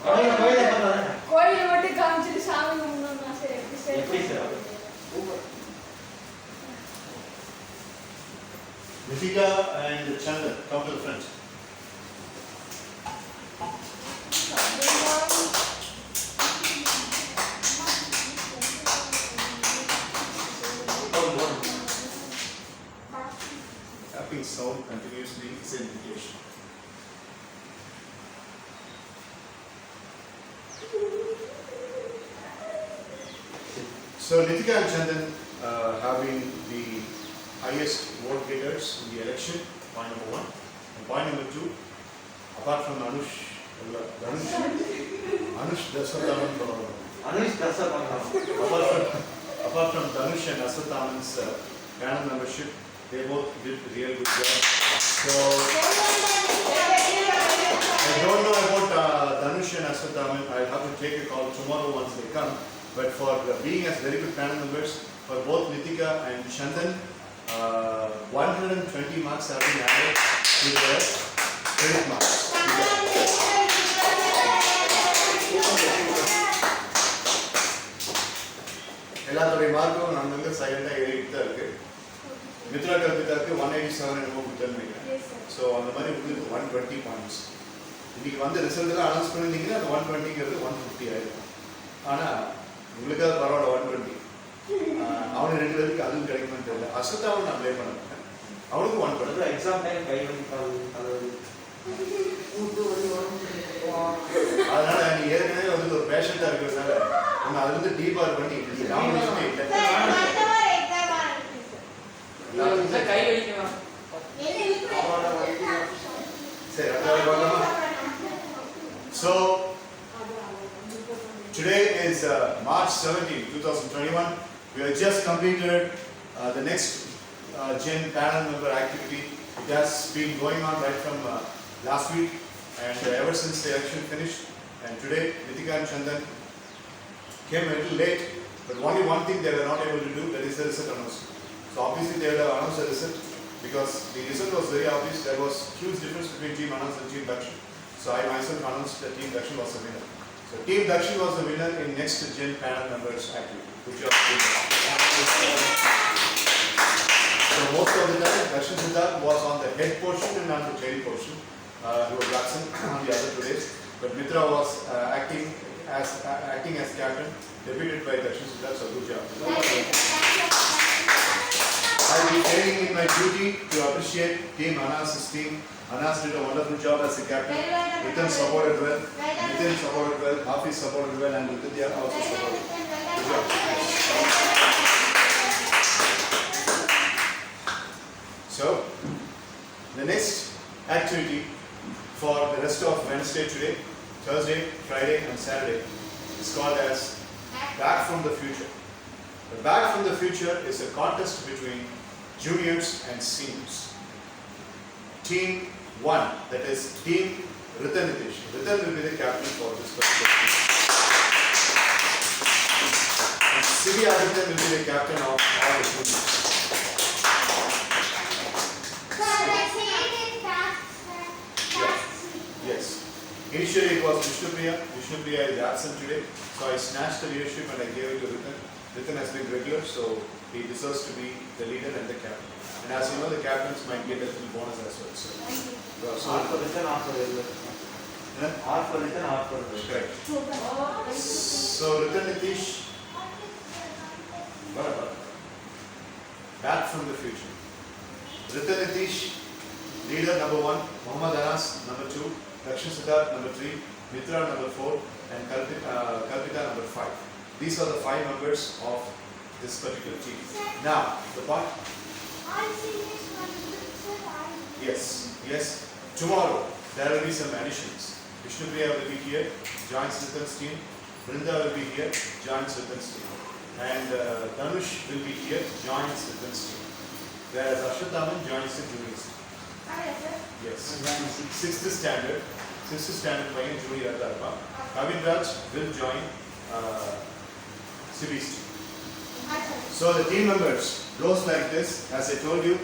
கோயில மட்டும் காமிச்சிட்டு சாமி கும்பிடணும்னா சரி எப்படி sir Ritika and Chandan, come to the front. Tapping sound continuously is an indication. So Ritika and Chandan have been the highest vote getters in the election, point number 1. And point number 2, apart from Anush Daswataman, apart from Dhanush and Aswathaman's panel membership, they both did a real good job. So I don't know about Dhanush and Aswathaman. I'll have to take a call tomorrow once they come. But for being as very good panel members, for both Ritika and Chandan, 120 marks have been added to their credit marks. எல்லாத்தோடைய மார்க்கும் நான் வந்து சைலண்டாக எழுதிட்டு தான் இருக்கு. மித்ரா கல்பிதாக்கு 187 என்னமோ கொடுத்துருந்தீங்க. So அந்த மாதிரி உங்களுக்கு 120 பாயிண்ட்ஸ். இன்னைக்கு வந்து ரிசல்ட்லாம் அனௌன்ஸ் பண்ணியிருந்தீங்கன்னா அந்த 120ங்கிறது 150 ஆயிடும். ஆனால் உங்களுக்காக பரவாயில்ல 120. அவனுக்கு 2 பேருக்கு அதுவும் கிடைக்குமான்னு தெரியல. அஸ்வத்தாவும் நான் ப்ளே பண்ண மாட்டேன். அவனுக்கு 120. எக்ஸாம் டைம் கை அதனால நீ ஏற்கனவே வந்து ஒரு பேஷண்டா இருக்கிறதுனால நம்ம அதுல இருந்து டீபார் பண்ணி காம்பினேஷனே இல்லை. கை வலிக்குமா? சரி அதாவது பார்க்கலாமா? So today is March 17, 2021. We have just completed the next Gen panel member activity. It has been going on right from last week and ever since the election finished. And today, Ritika and Chandan came a little late, but only one thing they were not able to do, that is the result announcement. So obviously they would have announced the result because the result was very obvious. There was huge difference between Team Anas and Team Dakshin. So I myself announced that Team Dakshin was the winner. So Team Dakshin was the winner in next Gen panel members activity. Good job. So most of the time, Dakshin Siddharth was on the head portion and on the tail portion. He was absent on the other 2 days. But Mitra was acting as captain, deputed by Dakshin Siddharth. So good job. I will be taking in my duty to appreciate Team Anas's team. Anas did a wonderful job as a captain. Nitin supported well. Hafiz supported well, and Ritya also supported. Good job. So, the next activity for the rest of Wednesday today, Thursday, Friday and Saturday is called as Back from the Future. The Back from the Future is a contest between juniors and seniors. Team 1, that is Team Ritan Nitish. Ritan will be the captain for this particular team. And Sivi Aditya will be the captain of all the juniors. Yes. Initially it was Vishnupriya. Vishnupriya is absent today, so I snatched the leadership and I gave it to Ritan. Ritan has been regular, so he deserves to be the leader and the captain. And as you know, the captains might get a little bonus as well. So, R for Ritan, R for regular. R for Ritan, R for regular. Correct. So Ritan Nitish, Back from the Future. Ritan Nitish, leader number 1, Muhammad Anas number 2, Dakshin Siddharth number 3, Mitra number 4, and Kalpita number 5. These are the 5 members of this particular team. Now, the point. Yes. Tomorrow there will be some additions. Vishnupriya will be here, joins Ritan's team. Brinda will be here, joins Ritan's team. And Dhanush will be here, joins Ritan's team. Whereas Ashwathaman joins the juniors team. Yes. 6th standard playing junior Adharma. Kavin Raj will join Sibi's team. So the team members goes like this, as I told you.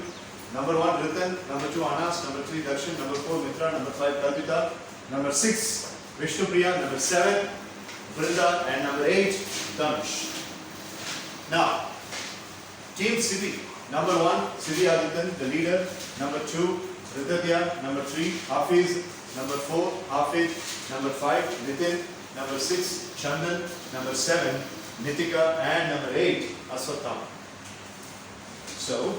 Number 1 Ritan, number 2 Anas, number 3 Dakshin, number 4 Mitra, number 5 Kalpita, number 6 Vishnu Priya, number 7, Brinda, and number 8, Dhanush. Now, Team Siddhi, number 1, Siddhi Adityan, the leader. Number 2, Ritadya. Number 3, Hafiz. Number 4, Hafiz. Number 5, Nitin. Number 6, Chandan. Number 7, Nitika. And number 8, Aswathama. So,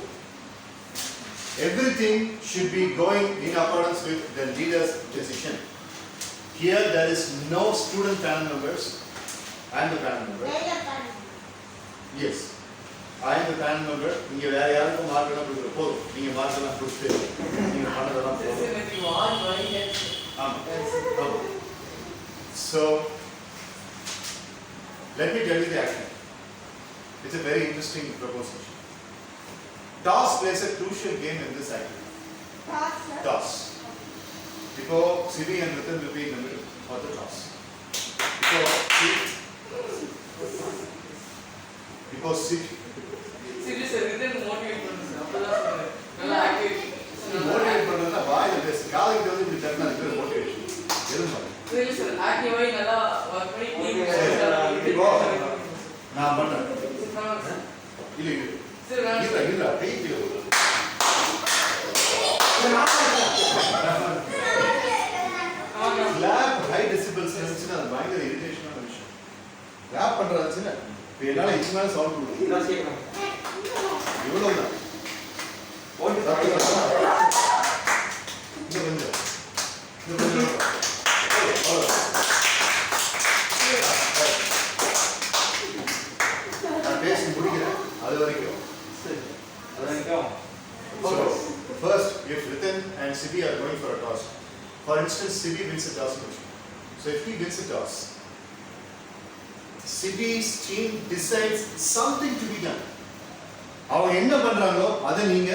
everything should be going in accordance with the leader's decision. Here there is no student panel members. I am the panel member. Yes. I am the panel member. நீங்க வேற யாருக்கும் mark எல்லாம் கொடுக்கற போதும். நீங்க mark எல்லாம் கொடுத்து நீங்க பண்ணதெல்லாம் போதும். ஆமா. So let me tell you the action. It's a very interesting proposition. Toss plays a crucial game in this activity. Toss. Because Siddhi and Ratan will be in the middle of the toss. Because Siddhi. Siddhi sir, Ratan motivate பண்ணுங்க. அப்பதான் நல்லா activity. Motivate பண்றதா வாயில பேசு. காலையில வந்து இப்படி தட்டினா அது பேர் motivation. எதுமா? சரி சார், ஆக்டிவாய் நல்லா வர்க் பண்ணி இப்போ நான் பண்றேன். இல்ல இல்ல. சரி நான் இல்ல கையில clap high decibels இருந்துச்சுன்னா அது பயங்கர இரிட்டேஷனான விஷயம். clap பண்றதுச்சுன்னா இப்போ என்னால இதுக்கு மேல சவுண்ட் கொடுக்க நான் கேட்கணும். இவ்வளவுதான். ஓடி இன்னும் கொஞ்சம். நான் பேசி முடிக்கிறேன் அது வரைக்கும். சரி. அதான் So, first, if Ratan and Siddhi are going for a toss, for instance, Siddhi wins a toss question. So, if he wins a toss, Siddhi's team decides something to be done. அவங்க என்ன பண்றாங்களோ அதை நீங்க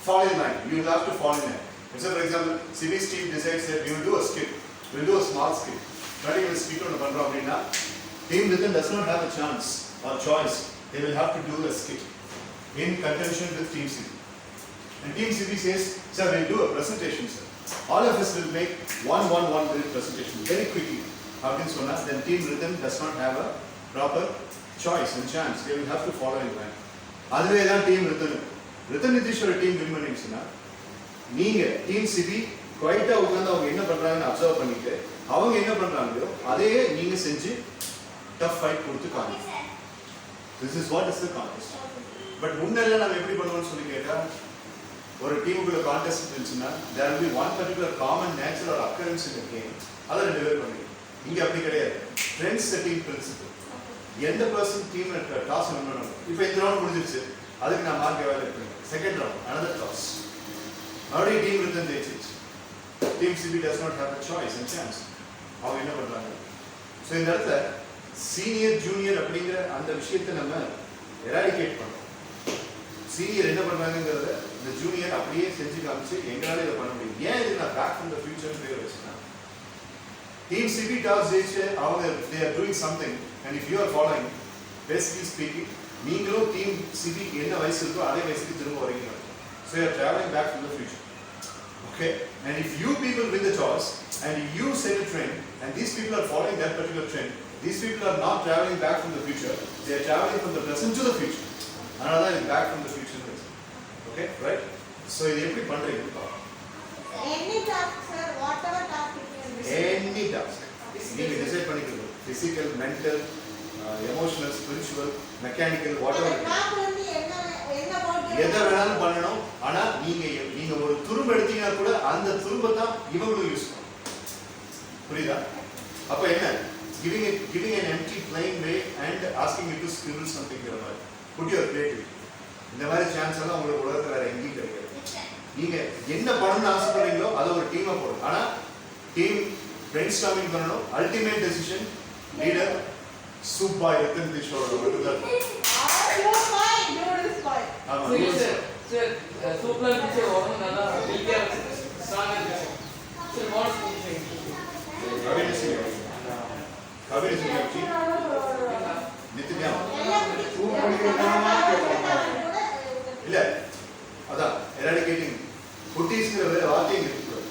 fall in line. You will have to fall in line. So, for example, Siddhi's team decides that we will do a skit. We will do a small skit. 20 minutes skit ஒன்று பண்றோம் அப்படின்னா, Team Ratan does not have a chance or choice. They will have to do a skit in contention with Team Siddhi. And Team Siddhi says, sir, we'll do a presentation, sir. All of us will make one minute presentation very quickly. அப்படின்னு சொன்னா, then Team Ratan does not have a proper choice and chance. They will have to follow in line. அதுவே தான் Team Ratan. Ratan Nitishwara team win பண்ணிடுச்சுன்னா, நீங்க Team Siddhi குவைட்டா உட்கார்ந்து அவங்க என்ன பண்றாங்கன்னு observe பண்ணிட்டு, அவங்க என்ன பண்றாங்களோ அதையே நீங்க செஞ்சு tough fight கொடுத்து காமிங்க. This is what is the contest. But முன்னெல்லாம் நம்ம எப்படி பண்ணுவோம்னு சொல்லி கேட்டா, ஒரு டீமுக்குள்ள கான்டெஸ்ட் இருந்துச்சுன்னா there will be one particular common nature or occurrence in the game. அதை ரெண்டு பேர் பண்ணுவீங்க. இங்க அப்படி கிடையாது. Trend setting principle. எந்த பர்சன் டீம் டாஸ் வின் பண்ணணும். இப்போ இந்த ரவுண்ட் முடிஞ்சிருச்சு. அதுக்கு நான் மார்க் எவாலுவேட் பண்ணுவேன். Second round another toss. மறுபடியும் டீம் ரிட்டன் ஜெயிச்சிச்சு. Team CB does not have a choice and chance. அவங்க என்ன பண்றாங்க? ஸோ இந்த இடத்துல சீனியர் ஜூனியர் அப்படிங்கிற அந்த விஷயத்தை நம்ம எராடிகேட் பண்ணோம். சீனியர் என்ன பண்றாங்கிறத இந்த ஜூனியர் அப்படியே செஞ்சு காமிச்சு எங்களால இதை பண்ண முடியும். ஏன் இது நான் பேக் ஃப்ரம் தி ஃபியூச்சர் பேர் வச்சுனா, டீம் சிபி டாஸ் ஜெயிச்சு அவங்க they are doing something and if you are following, basically speaking, நீங்களும் டீம் சிபி என்ன வயசு இருக்கோ அதே வயசுக்கு திரும்ப வரீங்க. So you are traveling back from the future. Okay, and if you people win the toss and you set a trend and these people are following that particular trend, these people are not traveling back from the future, they are traveling from the present to the future. Another is back from the future. Okay, right? So இது எப்படி பண்றீங்க பாருங்க. Any task, sir, whatever task you can decide. Any task. நீங்க decide பண்ணிக்கணும். Physical, mental, emotional, spiritual, mechanical, whatever. நான் வந்து என்ன போட்டு எதை வேணாலும் பண்ணணும். ஆனா நீங்க ஒரு துரும்பு எடுத்தீங்கன்னா கூட அந்த துரும்பை தான் இவங்களும் யூஸ் பண்ணணும். புரியுதா? அப்ப என்ன? Giving an empty plain way and asking you to scribble something here. Put your creativity. இந்த மாதிரி சான்ஸ் எல்லாம் உங்களுக்கு உலகத்துல வேற எங்கேயும் கிடையாது. நீங்க என்ன பண்ணணும்னு ஆசைப்படுறீங்களோ அதை ஒரு டீமா போடும். ஆனா டீம் பிரெயின் ஸ்டார்மிங் பண்ணணும். அல்டிமேட் டெசிஷன் லீடர் சுப்பாய் ரத்தன் கிஷோரோட மட்டும்தான். ஆமா. சரி சார், சார் சூப்பர் டீச்சர் வரணும், நல்லா ஹெல்த்தியா ஸ்ட்ராங்கா இருக்கு. சார் வாட்ஸ் கவின் சிங் நித்யா இல்ல அதான் எராடிகேட்டிங் குட்டீஸ்ங்கிற வார்த்தையும் இருக்கக்கூடாது.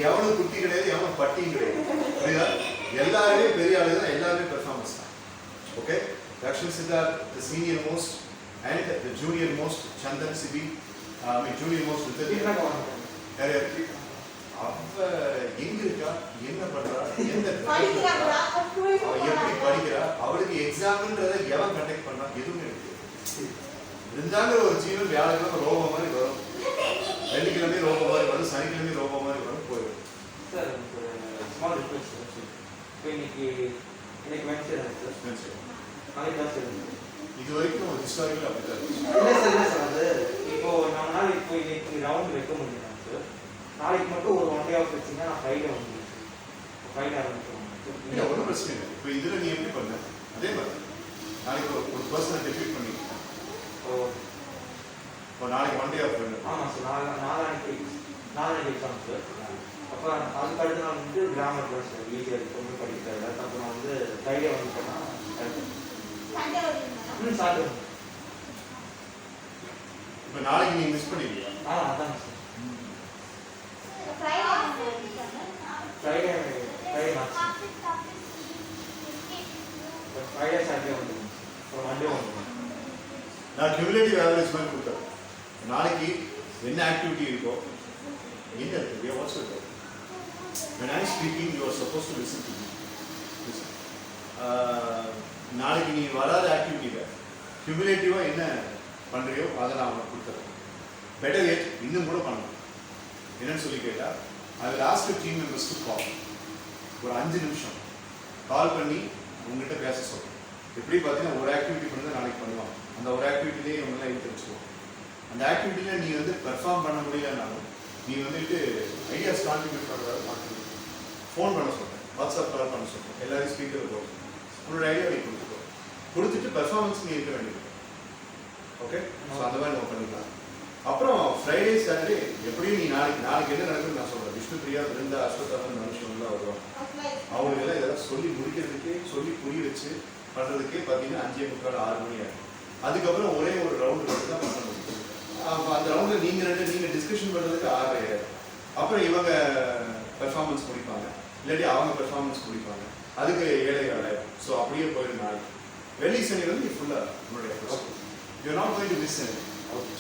எவனும் குட்டி கிடையாது, எவனும் பட்டியும் கிடையாது. புரியுதா? எல்லாருமே பெரிய ஆளு தான், எல்லாருமே பெர்ஃபார்மன்ஸ் தான். Okay, Dakshin Siddharth, the senior most and the junior most, Chandan Sibi, junior most Vidya. அவ எங்க இருக்கா, என்ன பண்றா, எந்த படிக்கிறாங்களா, எப்படி படிக்கிறா, அவளுக்கு எக்ஸாம்ன்றத எவன் கண்டக்ட் பண்றா, எதுவுமே இருக்கு. இருந்தாலும் ஒரு ஜீவன் வியாழக்கிழமை ரோபம் மாதிரி வரும், வெள்ளிக்கிழமை ரோபம் மாதிரி வரும், சனிக்கிழமை ரோபம் மாதிரி வரும், போயிடும். Sir small request sir. இப்போ இன்னைக்கு வென்ச்சர் சார், நாளைக்கு தான் சார். இது வரைக்கும் ஒரு ஹிஸ்டாரிக்கல் அப்படிதான் இருக்கு. இல்லை சார் அது இப்போ நம்மளால இப்போ இன்னைக்கு ரவுண்ட் வைக்க முடியும் சார். நாளைக்கு மட்டும் ஒரு 1 day ஆஃப் வச்சிங்கன்னா நான் ஃப்ரைடே வந்து ஃப்ரைடே ஆரம்பிச்சிடுவோம். இல்லை, ஒன்றும் பிரச்சனை இல்லை. இப்போ இதில் நீ எப்படி பண்ண அதே மாதிரி நாளைக்கு ஒரு பர்சனை டெபியூட் பண்ணிக்கலாம். இப்போ நாளைக்கு 1 day ஆஃப் வேணும். ஆமாம் சார், நாளைக்கு எக்ஸாம் சார். அப்போ அதுக்கு அடுத்த நாள் வந்து கிராமர் தான் சார், ஈஸியாக இருக்கும் படிக்கிறது. அப்போ நான் வந்து ஃப்ரைடே வந்து போனால் சாப்பிடுவேன். இப்போ நாளைக்கு நீ மிஸ் பண்ணிடுவியா? அதான் சார். ஃப்ரைடே சாட்டர்டே வந்துடும், அப்புறம் மண்டே வந்துடும். நான் கியூமுலேட்டிவ் ஆவரேஜ் மாதிரி கொடுத்தேன். நாளைக்கு என்ன ஆக்டிவிட்டி இருக்கோ என்ன இருக்கு, வாட்ஸ் இருக்கு. When I am speaking, you are supposed to listen to me. Listen. நாளைக்கு நீ வராத ஆக்டிவிட்டியில் கியூமுலேட்டிவாக என்ன பண்ணுறியோ அதை நான் உனக்கு கொடுத்துறேன். பெட்டர் எட் இன்னும் கூட பண்ணணும். என்னன்னு சொல்லி கேட்டால், I will ask your team members to call. ஒரு 5 நிமிஷம் கால் பண்ணி உங்ககிட்ட பேச சொல்கிறேன். எப்படி பார்த்தீங்கன்னா ஒரு ஆக்டிவிட்டி பண்ணி தான் நாளைக்கு பண்ணுவாங்க. அந்த ஒரு ஆக்டிவிட்டிலேயே இவங்கெல்லாம் எடுத்து வச்சுக்குவோம். அந்த ஆக்டிவிட்டியில் நீ வந்து பெர்ஃபார்ம் பண்ண முடியலனாலும் நீ வந்துட்டு ஐடியாஸ் கான்ட்ரிபியூட் பண்ணுறத மாற்றி ஃபோன் பண்ண சொல்கிறேன், வாட்ஸ்அப் கால் பண்ண சொல்கிறேன், எல்லாரையும் ஸ்பீக்கரில் போட சொல்கிறேன். உன்னோட ஐடியா நீ கொடுத்துட்டு பெர்ஃபார்மன்ஸ் நீ இருக்க வேண்டியது. ஓகே, ஸோ அந்த மாதிரி நம்ம பண்ணிக்கலாம். அப்புறம் ஃப்ரைடே சாட்டர்டே எப்படியும் நீ நாளைக்கு என்ன நடக்குதுன்னு நான் சொல்கிறேன். விஷ்ணு பிரியா, பிருந்தா, அஸ்வத்தாமன் மனுஷன்லாம் வருவாங்க. அவங்களுக்கெல்லாம் இதெல்லாம் சொல்லி முடிக்கிறதுக்கே, சொல்லி புரிய வச்சு பண்ணுறதுக்கே பார்த்தீங்கன்னா 5:45 6 மணி ஆகும். அதுக்கப்புறம் ஒரே ஒரு ரவுண்டு மட்டும் தான் பண்ண முடியும். அந்த ரவுண்டில் நீங்கள் டிஸ்கஷன் பண்ணுறதுக்கு 6 ஆயிடும். அப்புறம் இவங்க பெர்ஃபார்மன்ஸ் முடிப்பாங்க, இல்லாட்டி அவங்க பெர்ஃபார்மன்ஸ் முடிப்பாங்க, அதுக்கு 7 ஆயிடும். ஸோ அப்படியே போயிடும். நாளைக்கு வெள்ளி சனி வந்து நீ ஃபுல்லாக உன்னுடைய you not going to miss any. Okay,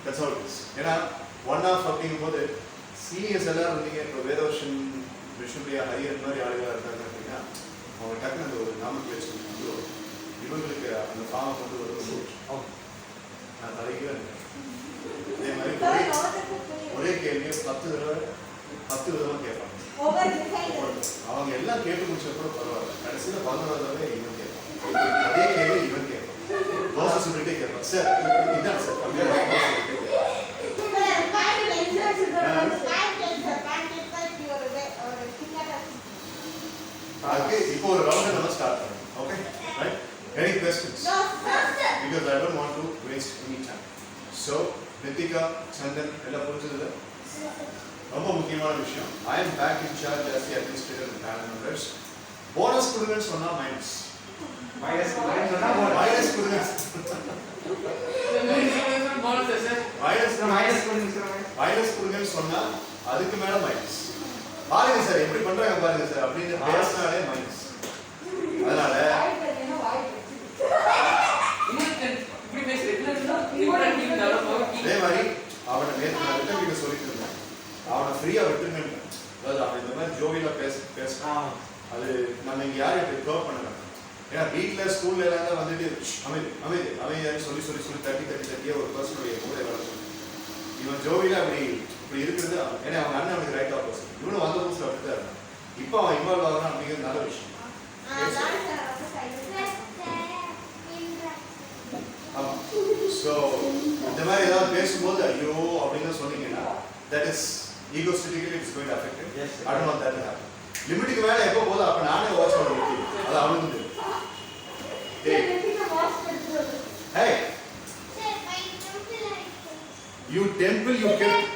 that's all it is. ஏன்னா 1 hour அப்படிங்கும்போது சீனியர்ஸ் எல்லாரும் இருந்தீங்க. இப்போ வேதவர்ஷன், விஷ்ணுபிரியா, ஹரியன் மாதிரி ஆளுகளாக இருக்காங்க அப்படின்னா அவங்க டக்குனு அந்த ஒரு நாமக்கல் வச்சு இவங்களுக்கு அந்த ஃபார்மை கொண்டு வருவது நான் தலைக்கு அதே மாதிரி ஒரே கேள்வியை 10 விதமாக கேட்பாங்க. அவங்க எல்லாம் கேட்டு முடிச்ச கூட பரவாயில்ல, கடைசியில் 11 இவன் கேட்பான். அதே கேள்வி இவன் கேட்பான். தோசை சொல்லிட்டே கேட்பான், சார் இதுதான் சார் அதுக்கு இப்போ ஒரு ரவுண்ட் நம்ம ஸ்டார்ட் பண்ணணும். Okay, right? Any questions? No, sir. Because I don't want to waste any time. So, Nitika, Chandan, எல்லாம் புரிஞ்சதுல ரொம்ப முக்கியமான விஷயம். I am back in charge as the administrator and panel members. Bonus கொடுங்கன்னு சொன்னா minus கொடுங்க. Minus கொடுங்கன்னு சொன்னா அதுக்கு மேல மைனஸ். பாருங்க சார் எப்படி பண்றாங்க பாருங்க சார் அப்படின்னு பேசினாலே மைனஸ். அதனால அதே மாதிரி அவனை நேற்று சொல்லிட்டு இருந்தேன், அவனை ஃப்ரீயா விட்டுருங்க. அதாவது அவன் இந்த மாதிரி ஜோவியில பேசணும். அது நம்ம இங்க யாரும் இப்படி க்ளோவ் பண்ண. ஏன்னா வீட்டில் ஸ்கூல்ல எல்லாம் தான் வந்துட்டு அமைதியான்னு சொல்லி தட்டியே ஒரு பர்சனுடைய கூட வளர்த்து. இவன் ஜோவியில இப்படி இருக்கிறது. ஏன்னா அவங்க அண்ணன் அவனுக்கு ரைட் ஆப்போசிட். இவனும் வந்த புதுசில் அப்படிதான் இருந்தான். இப்போ அவன் இன்வால்வ் ஆகிறான் அப்படிங்கிறது நல்ல விஷயம். ஆமா. ஸோ இந்த மாதிரி ஏதாவது பேசும்போது ஐயோ அப்படின்னு சொன்னீங்கன்னா that is egoistically it's going to affect it. Yes, I don't want that to happen. லிமிட்டுக்கு மேல எப்போ போதும் அப்ப நானே வாட்ச் பண்ண முடியும். அது அவனுக்கு hey you temple you kept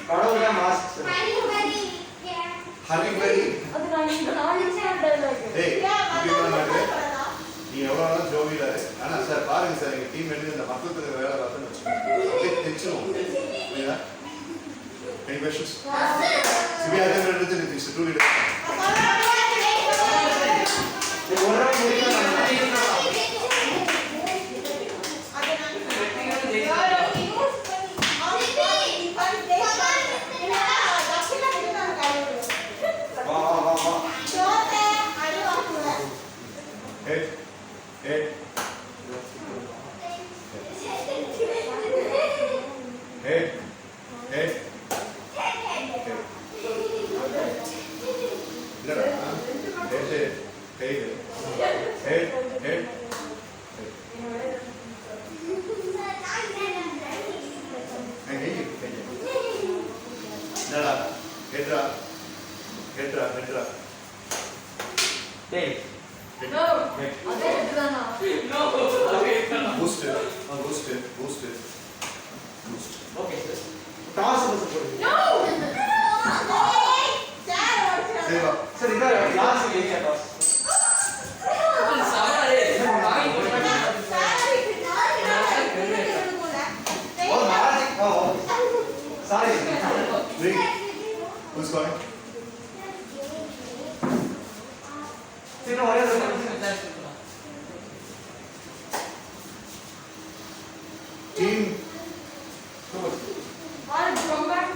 கடவுள மாஸ்க் ஹரிபரி அது நான் இந்த நாலேஜ் டயலாக் hey நீ எவ்வளோ நாள் ஜோவியில் இரு. ஆனால் சார் பாருங்க சார் எங்கள் டீம் எடுத்து இந்த மக்களுக்கு வேலை பார்த்துன்னு வச்சுக்கோங்க. அப்படியே தைச்சிடும். புரியுதா? Any questions? Sivya, I think Ritin is the two leaders. Head, head, head, head, head. Head, head, head, head. Nada, headra, headra, headra. Tail. No, அதே இதுதானா? No, okay. Boost it, boost it, boost it. Boost. Okay, sir. Toss bus போடுங்க. No. Seva. Sir, इधर last area toss. சாமாரே வாங்கி போடுங்க. Oh, magic. Oh, sorry. Three. Who's calling? Sir, ஒரே ஒரு Team.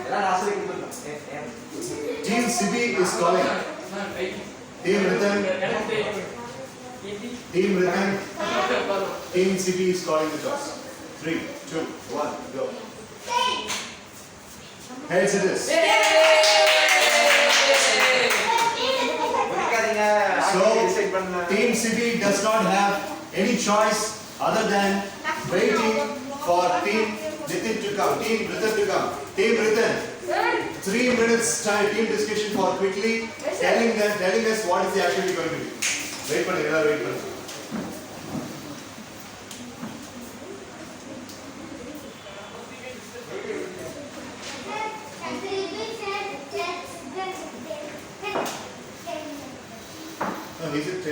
எல்லாம் last week கொடுத்தோம். Team Sibi is calling. Team Ritan. Team Ritan. Team Sibi is calling the toss. 3, 2, 1, go. Heads it is. முடிக்காதீங்க. So, decide பண்ணல. Team Sibi does not have any choice other than waiting for Team Ritan to come. Team Ritan to come. Team Ritan. 3 minutes time team discussion for quickly telling us what is the activity going to be. Wait for it. Wait for it. No, is it?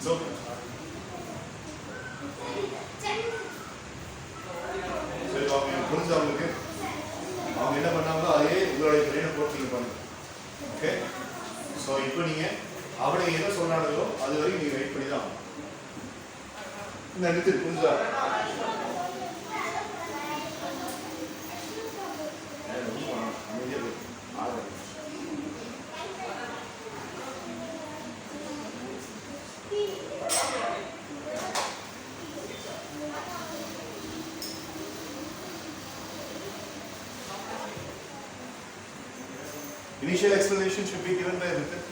So. சரி அவங்க புரிஞ்சவங்களுக்கு அவங்க என்ன பண்ணாங்களோ அதே உங்களுடைய பிரெயினை போட்டு நீங்கள் பண்ணுங்க. ஓகே, ஸோ இப்போ நீங்கள் அவனை என்ன சொன்னாங்களோ அது வரைக்கும் நீங்கள் வெயிட் பண்ணி தான் ஆகணும். இந்த இடத்துக்கு புரிஞ்சா initial explanation should be given by Ritin.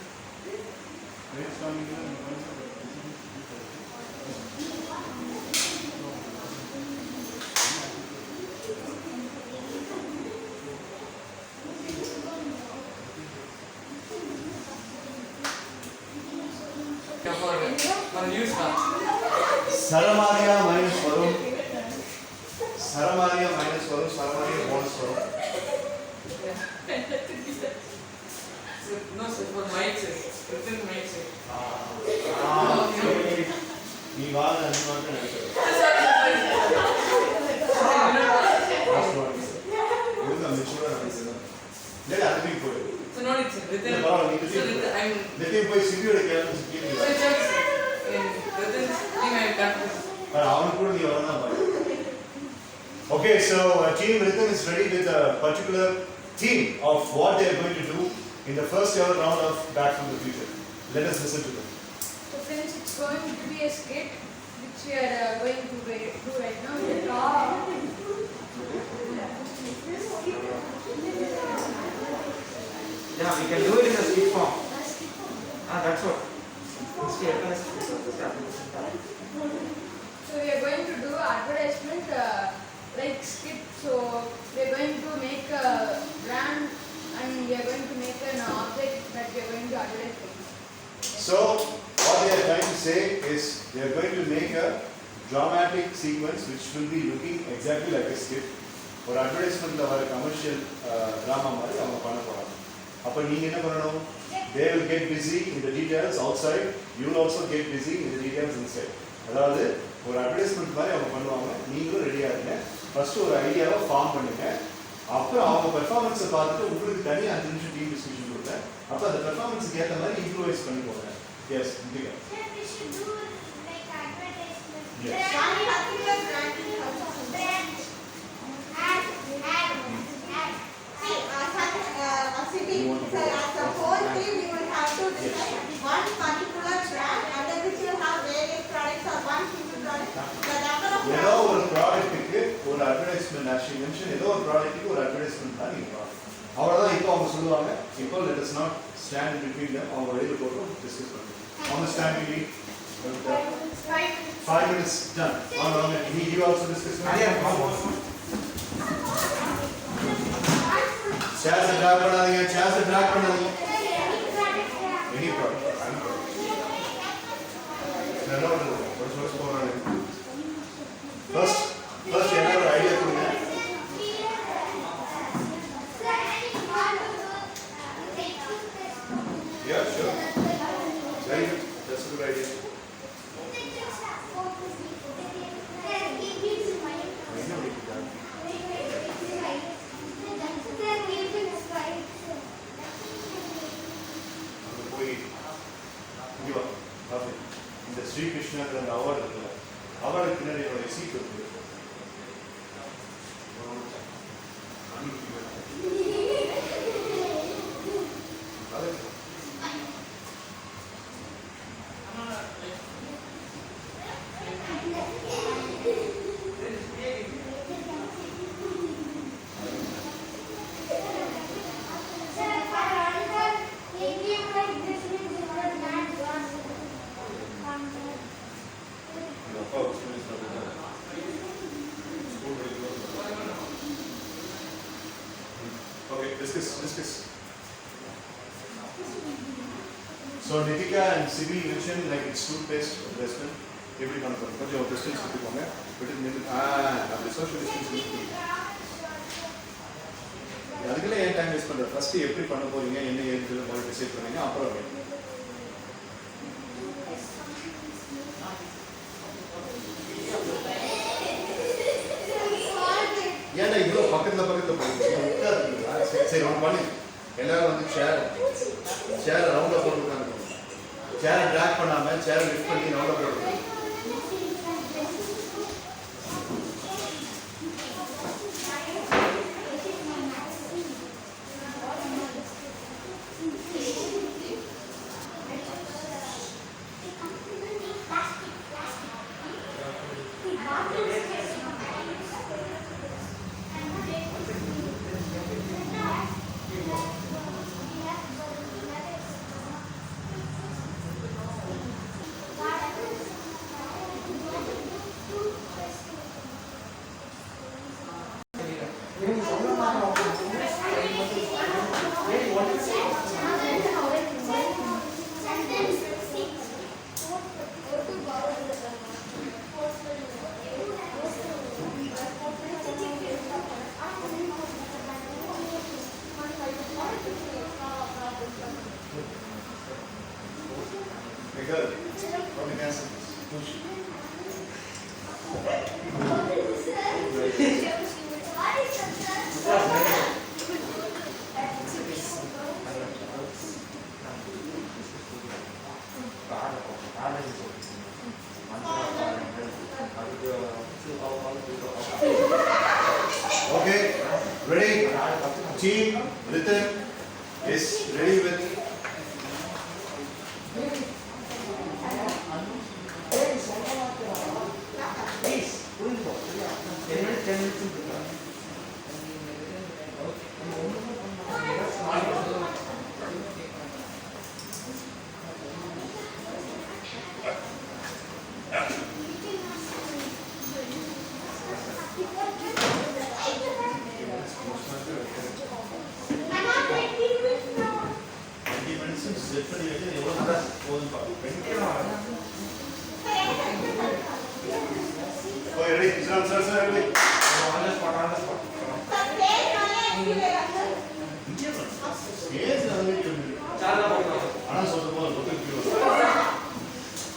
Saramaria minus Varun. Saramaria minus Varun. Saramaria bonus Varun. No, sir, for mic set. Within mic set. நீ வாங்க அது மட்டும் நினைக்கிறேன். ஒழுங்கா மெச்சூரா நினைக்கிறேன். இல்ல அதுக்கு போய். So not it, sir. Within. இல்ல பரவாயில்ல நீ So I'm. Ritin போய் சிவியோட கேள்வி கேள்வி. So check, sir. Within thing I confused. அவன் கூட நீ வரணும் பாரு. Okay, so team Ritin is ready with a particular theme of what they are going to do in the first ever round of Back from the Future. Let us listen to them. So friends, it's going to be a skit which we are going to do right now. Yeah, we can do it in a skit form. That's what. So we are going to do advertisement like skit. So we are going to make a brand and we are going to make an object that we are going to advertise. So what they are trying to say is they are going to make a dramatic sequence which will be looking exactly like a skit. For advertisement வர commercial drama மாதிரி அவங்க பண்ண போறாங்க. அப்ப நீங்க என்ன பண்ணணும்? They will get busy in the details outside. You will also get busy in the details inside. அதாவது ஒரு அட்வர்டைஸ்மெண்ட் மாதிரி அவங்க பண்ணுவாங்க. நீங்களும் ரெடியாக இருங்க. ஃபர்ஸ்ட் ஒரு ஐடியாவை ஃபார்ம் பண்ணுங்க. அப்புறம் அவங்க பெர்ஃபார்மன்ஸை பார்த்துட்டு உங்களுக்கு தனியாக 5 நிமிஷம் டீம் டிஸ்கஷன் கொடுங்க. அப்போ அந்த பெர்ஃபார்மன்ஸுக்கு ஏற்ற மாதிரி இம்ப்ரூவைஸ் பண்ணி போங்க. எஸ், முடியுங்க. Yes. ஏதோ ஒரு ப்ராடக்ட்டுக்கு ஒரு அட்வர்டைஸ்மெண்ட் ஆக்சுவலி மென்ஷன் ஏதோ ஒரு ப்ராடக்ட்டுக்கு ஒரு அட்வர்டைஸ்மெண்ட் தான் நீங்கள் பார்க்கணும். அவ்வளோதான். இப்போ அவங்க சொல்லுவாங்க, இப்போ let us not stand between them. அவங்க வெளியில் போட்டு டிஸ்கஸ் பண்ணுங்க. அவங்க ஸ்டாண்ட் பிட்வீன் 5 minutes done. வாங்க. You also discuss. Chairs drag பண்ணாதீங்க. Chairs drag பண்ணாதீங்க. Any problem. நல்லா ஒரு சோர்ஸ் போறாங்க. First என்ன ஒரு ஐடியா கொடுங்க. Yeah, sure. Very good. That's a good idea. இந்த ஸ்ரீ கிருஷ்ணர் அந்த அவார்டு இருக்குல்ல, அவார்டுக்கு பின்னாடி என்னுடைய சீட் இருக்கு. Okay, discuss. So Nitika and Sibi mentioned like it's toothpaste investment. எப்படி பண்ண போறோம்? கொஞ்சம் டிஸ்டன்ஸ் கொடுத்துக்கோங்க. அப்படி சோஷியல் டிஸ்டன்ஸ். அதுக்குள்ள ஏன் டைம் வேஸ்ட் பண்றது? ஃபர்ஸ்ட் எப்படி பண்ண போறீங்க, என்ன ஏதுன்னு முதல்ல டிசைட் பண்ணுங்க. அப்புறம் ஏன்னா இவ்வளோ பக்கத்தில் உட்காருங்களா? சரி ஒன்று பண்ணி எல்லாரும் வந்து சேரை ரவுண்டாக போட்டு உட்காந்து சேரை ட்ராக் பண்ணாமல் சேரை லிஃப்ட் பண்ணி ரவுண்டாக போட்டு Good. From the answer. Okay, ready? Team, Ritan is ready with.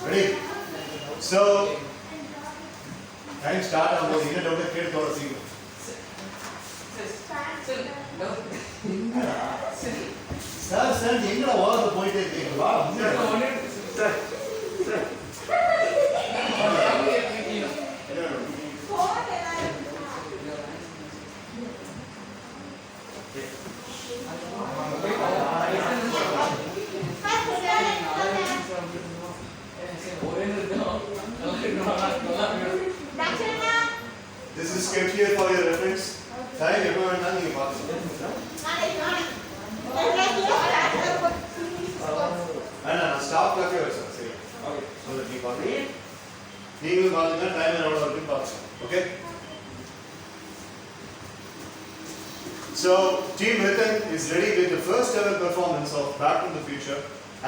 Ready? So, time start ஆகும்போது என்ன டவுட் கேட்டு தோற சீக்கிரம். சார் சார் எங்கடா ஓரத்து போயிட்டே இருக்கீங்க? வா sir sir This is kept here for your reference. Time எப்போ வேணாலும் நீங்க பார்த்துக்கலாம். நான் ஸ்டாப் கிளாக்கே வச்சேன். சரி. ஓகே. சொல்லுங்க நீங்க பாருங்க. நீங்களும் பாருங்க டைம் எவ்வளவு இருக்குன்னு பாருங்க. Okay? So, Team Ratan is ready with the first ever performance of Back to the Future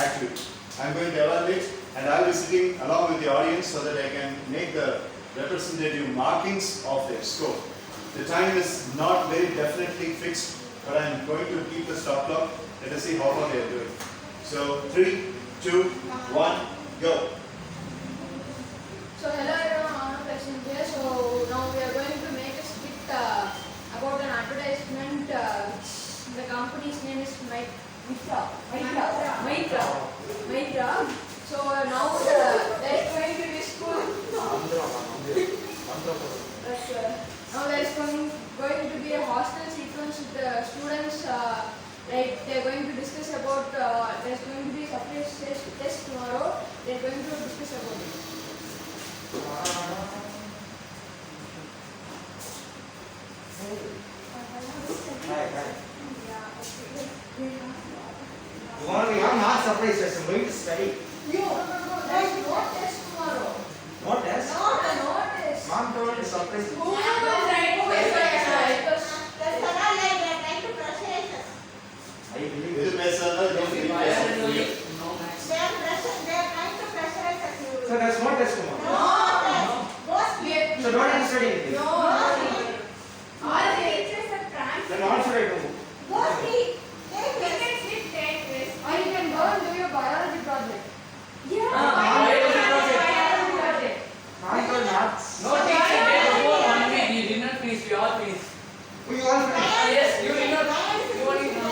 activity. I am going to evaluate and I will be sitting along with the audience so that I can make the representative markings of their score. The time is not very definitely fixed, but I am going to keep the stop clock. Let us see how far they are doing. So, 3, 2, 1, go. So hello everyone, Anand Lakshman here. So now we are going to make a skit about an advertisement. The company's name is Mitra. So now there is going to be a school. Now there is going to be a hostel sequence with the students. Like they are going to discuss about. There is going to be a separate test tomorrow. They are going to discuss about it. You are not surprised. I'm going to study. No, there is no test tomorrow. No test. No test. Mom told me surprise. Who will write test? I believe இது it. பேசுறதா don't So there's no test tomorrow. So don't have to study anything. Then what should I do? Or you can go and do your biology project. biology project. I told not. No teacher gave before 1 week. You did not finish. We all finished. We all finish. Yes, you did not. You only know.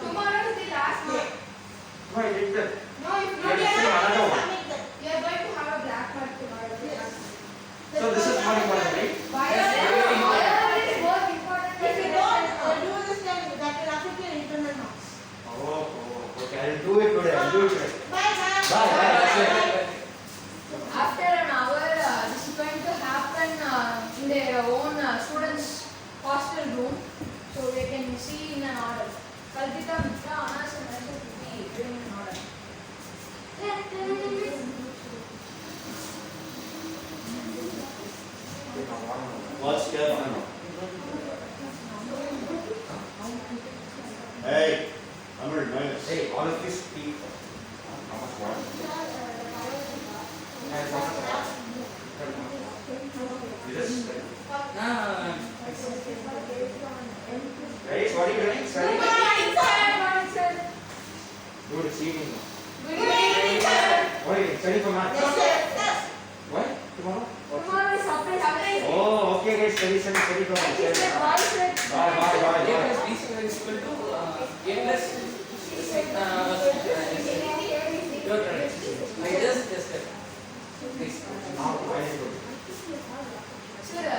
Tomorrow is the last day. No, I did that. No, if You not, have to say another one. you are going to have a black mark tomorrow. So this is more important, right? Biology is more important than the rest. Okay. I'll do it today. I'll do it today. After an hour, this is going to happen in their own students' hostel room, so they can see in an order. Kalpita, Mitra, Anas, and Rashid will be doing in order. Watch carefully. Hey, Amir, minus. Hey, all of you speak. How much water? You just Ah, Guys, what are you doing? Study? Good sir. Do this evening. Good evening, sir. What are you studying for math? What? Tomorrow? Tomorrow is surprise. Oh, okay guys, study for math. He said, bye, sir. Bye. A plus B square is equal to A plus your turn. I just tested. Please. Now, very good. Sir,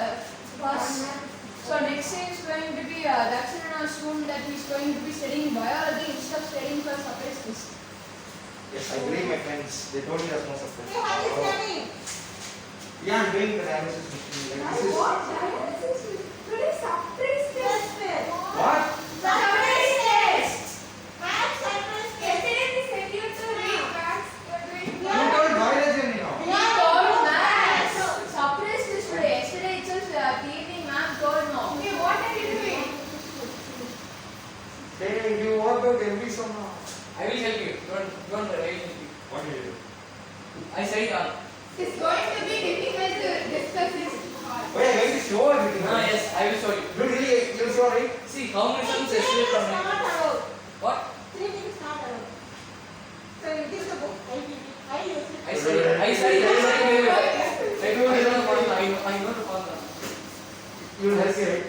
so next day is going to be Dakshinana soon that he is going to be studying biology instead of studying for surprise test. Yes, I believe my friends. They told me there's no surprise. Yeah, I'm doing the analysis machine. Like, this is what? You told biology only now. He told maths. Surprise test today. Yesterday itself, evening ma'am told no. Okay, what are you doing? Hey, you work out every summer. I will help you. Don't worry. I will help you. What do you do? I studied all. It's going to be difficult to discuss this. Oh yeah, going to show everything. Ah, yes, I will show you. You really, you show, right? See how many sums yesterday from me. What? So it is the book. I use it You will help you, right?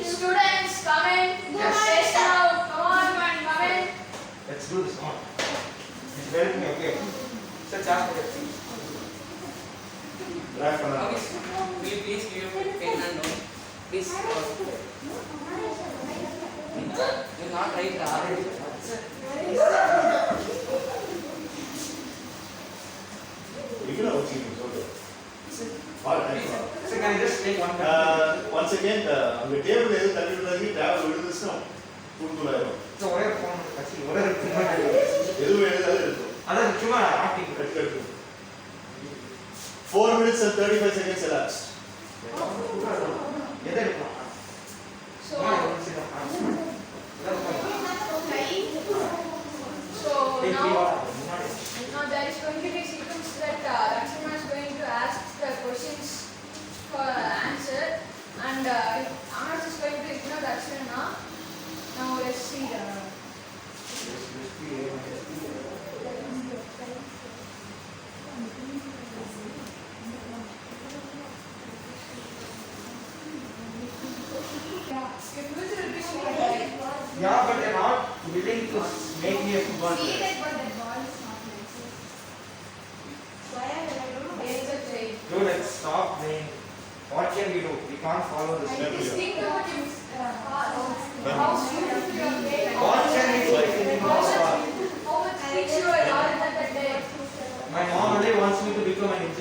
Students, come in. Face now. Come on, come in. Let's do this one. Help me, okay? Sir, charge me. Drive for now. Will you please give your pen and note? Please. You're not right. You can have a team, it's okay. All right, thanks a lot. Sir, can I just take one pen? Once again, அந்த table எது தள்ளி விடுறதுக்கு table விழுந்துச்சுன்னா புடுங்குலாயிரும். So, ஒரே phone actually, ஒரே ஒரு phone. எதுவும் எழுதாது இருக்கும். அதான் சும்மா acting. Cut. 4 minutes and 35 seconds elapsed. எதை எடுக்கலாம்? So, So now there is going to be a sequence that Lakshmana is going to ask the questions for answer, and Anas is going to ignore Lakshmana. Now let's see. yeah, but they're not willing to make me a football player. Dude, let's stop playing. What can we do? We can't follow this. Think about it. How beautiful your play. What can we do? How much things you are learning that day. My mom only wants me to become an engineer.